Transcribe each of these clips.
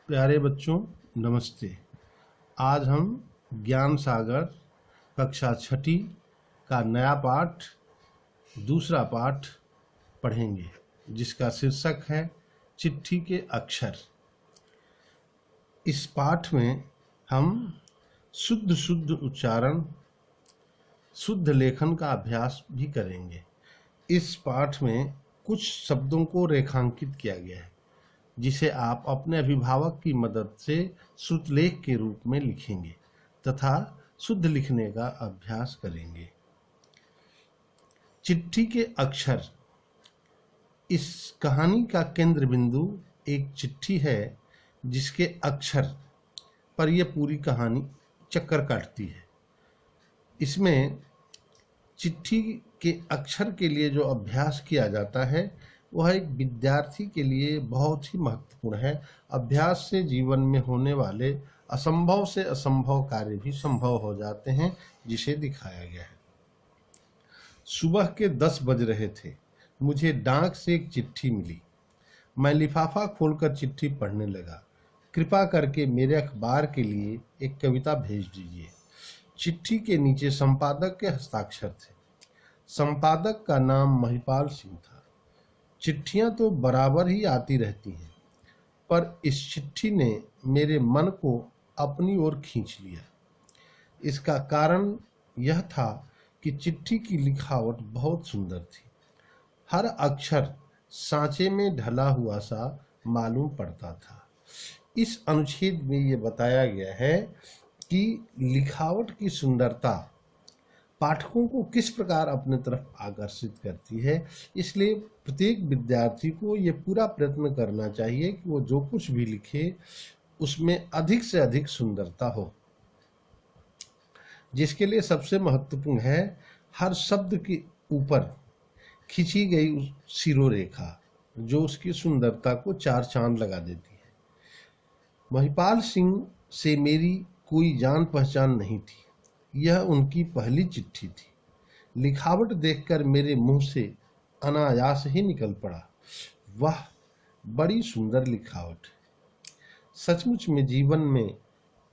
प्यारे बच्चों, नमस्ते। आज हम ज्ञान सागर कक्षा छठी का नया पाठ, दूसरा पाठ पढ़ेंगे, जिसका शीर्षक है चिट्ठी के अक्षर। इस पाठ में हम शुद्ध उच्चारण, शुद्ध लेखन का अभ्यास भी करेंगे। इस पाठ में कुछ शब्दों को रेखांकित किया गया है, जिसे आप अपने अभिभावक की मदद से श्रुतलेख के रूप में लिखेंगे तथा शुद्ध लिखने का अभ्यास करेंगे। चिट्ठी के अक्षर। इस कहानी का केंद्र बिंदु एक चिट्ठी है, जिसके अक्षर पर यह पूरी कहानी चक्कर काटती है। इसमें चिट्ठी के अक्षर के लिए जो अभ्यास किया जाता है, वह एक विद्यार्थी के लिए बहुत ही महत्वपूर्ण है। अभ्यास से जीवन में होने वाले असंभव से असंभव कार्य भी संभव हो जाते हैं, जिसे दिखाया गया है। सुबह के 10 बज रहे थे। मुझे डाक से एक चिट्ठी मिली। मैं लिफाफा खोलकर चिट्ठी पढ़ने लगा। कृपा करके मेरे अखबार के लिए एक कविता भेज दीजिए। चिट्ठी के नीचे संपादक के हस्ताक्षर थे। संपादक का नाम महिपाल सिंह था। चिट्ठियां तो बराबर ही आती रहती हैं, पर इस चिट्ठी ने मेरे मन को अपनी ओर खींच लिया। इसका कारण यह था कि चिट्ठी की लिखावट बहुत सुंदर थी। हर अक्षर सांचे में ढला हुआ सा मालूम पड़ता था। इस अनुच्छेद में ये बताया गया है कि लिखावट की सुंदरता पाठकों को किस प्रकार अपने तरफ आकर्षित करती है। इसलिए प्रत्येक विद्यार्थी को ये पूरा प्रयत्न करना चाहिए कि वो जो कुछ भी लिखे उसमें अधिक से अधिक सुंदरता हो, जिसके लिए सबसे महत्वपूर्ण है हर शब्द के ऊपर खींची गई शिरोरेखा, जो उसकी सुंदरता को चार चांद लगा देती है। महिपाल सिंह से मेरी कोई जान पहचान नहीं थी। यह उनकी पहली चिट्ठी थी। लिखावट देखकर मेरे मुंह से अनायास ही निकल पड़ा, वाह, बड़ी सुंदर लिखावट। सचमुच में जीवन में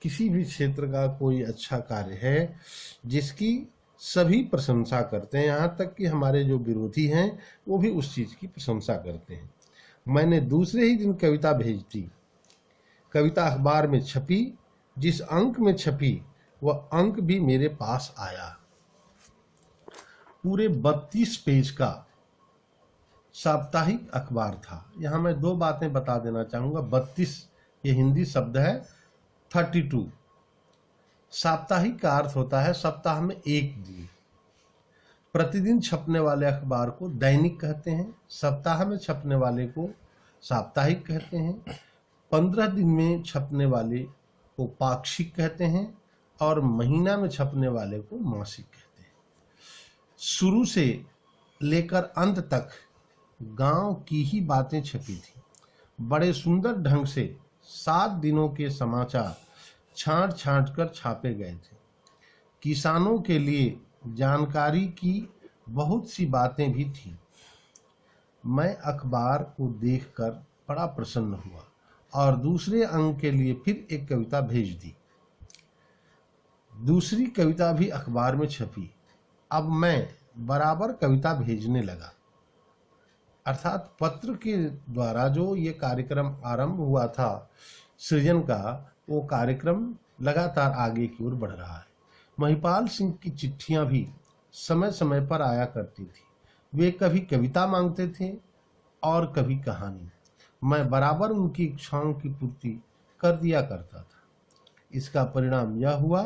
किसी भी क्षेत्र का कोई अच्छा कार्य है जिसकी सभी प्रशंसा करते हैं, यहाँ तक कि हमारे जो विरोधी हैं वो भी उस चीज की प्रशंसा करते हैं। मैंने दूसरे ही दिन कविता भेज दी। कविता अखबार में छपी। जिस अंक में छपी वह अंक भी मेरे पास आया। पूरे 32 पेज का साप्ताहिक अखबार था। यहां मैं दो बातें बता देना चाहूंगा। 32 ये हिंदी शब्द है, 32 साप्ताहिक का अर्थ होता है सप्ताह में एक दिन। प्रतिदिन छपने वाले अखबार को दैनिक कहते हैं, सप्ताह में छपने वाले को साप्ताहिक कहते हैं, 15 दिन में छपने वाले को पाक्षिक कहते हैं और महीना में छपने वाले को मासिक कहते हैं। शुरू से लेकर अंत तक गांव की ही बातें छपी थी। बड़े सुंदर ढंग से 7 दिनों के समाचार छांट छांट कर छापे गए थे। किसानों के लिए जानकारी की बहुत सी बातें भी थी। मैं अखबार को देखकर बड़ा प्रसन्न हुआ और दूसरे अंक के लिए फिर एक कविता भेज दी। दूसरी कविता भी अखबार में छपी। अब मैं बराबर कविता भेजने लगा। अर्थात पत्र के द्वारा जो ये कार्यक्रम आरंभ हुआ था सृजन का, वो कार्यक्रम लगातार आगे की ओर बढ़ रहा है। महिपाल सिंह की चिट्ठियां भी समय समय पर आया करती थी। वे कभी कविता मांगते थे और कभी कहानी। मैं बराबर उनकी इच्छाओं की पूर्ति कर दिया करता था। इसका परिणाम यह हुआ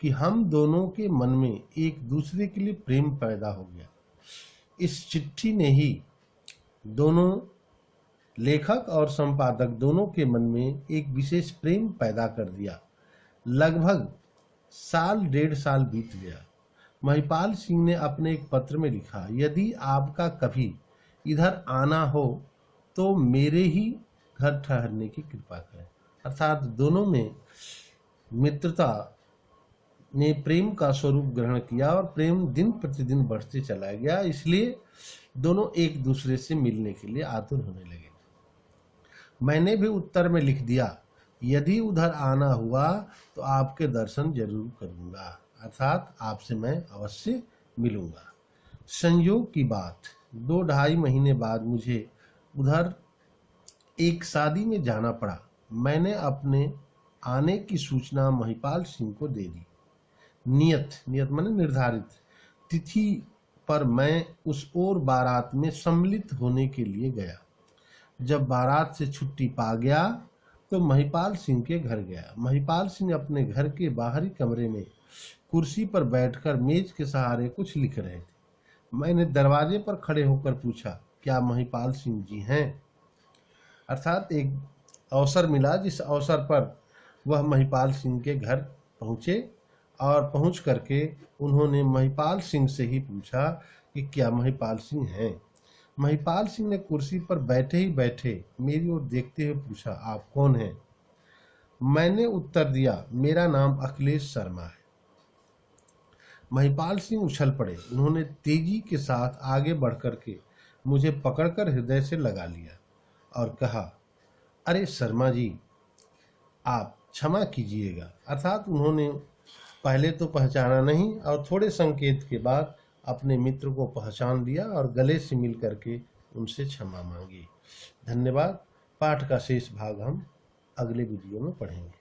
कि हम दोनों के मन में एक दूसरे के लिए प्रेम पैदा हो गया। इस चिट्ठी ने ही दोनों लेखक और संपादक दोनों के मन में एक विशेष प्रेम पैदा कर दिया। लगभग साल 1.5 साल बीत गया। महिपाल सिंह ने अपने एक पत्र में लिखा, यदि आपका कभी इधर आना हो तो मेरे ही घर ठहरने की कृपा करें। अर्थात दोनों में मित्रता ने प्रेम का स्वरूप ग्रहण किया और प्रेम दिन प्रतिदिन बढ़ते चला गया। इसलिए दोनों एक दूसरे से मिलने के लिए आतुर होने लगे। मैंने भी उत्तर में लिख दिया यदि उधर आना हुआ तो आपके दर्शन जरूर करूंगा, अर्थात आपसे मैं अवश्य मिलूंगा। संयोग की बात, 2-2.5 महीने बाद मुझे उधर एक शादी में जाना पड़ा। मैंने अपने आने की सूचना महिपाल सिंह को दे दी। नियत माने निर्धारित तिथि पर मैं उस ओर बारात में सम्मिलित होने के लिए गया। जब बारात से छुट्टी पा गया तो महिपाल सिंह के घर गया। महिपाल सिंह अपने घर के बाहरी कमरे में कुर्सी पर बैठकर मेज के सहारे कुछ लिख रहे थे। मैंने दरवाजे पर खड़े होकर पूछा, क्या महिपाल सिंह जी हैं? अर्थात एक अवसर मिला जिस अवसर पर वह महिपाल सिंह के घर पहुंचे और पहुंच करके उन्होंने महिपाल सिंह से ही पूछा कि क्या महिपाल सिंह हैं। महिपाल सिंह ने कुर्सी पर बैठे ही बैठे मेरी ओर देखते हुए पूछा, आप कौन हैं? मैंने उत्तर दिया, मेरा नाम अखिलेश शर्मा है। महिपाल सिंह उछल पड़े। उन्होंने तेजी के साथ आगे बढ़कर के मुझे पकड़कर हृदय से लगा लिया और कहा, अरे शर्मा जी, आप क्षमा कीजिएगा। अर्थात उन्होंने पहले तो पहचाना नहीं और थोड़े संकेत के बाद अपने मित्र को पहचान लिया और गले से मिल करके उनसे क्षमा मांगी। धन्यवाद। पाठ का शेष भाग हम अगले वीडियो में पढ़ेंगे।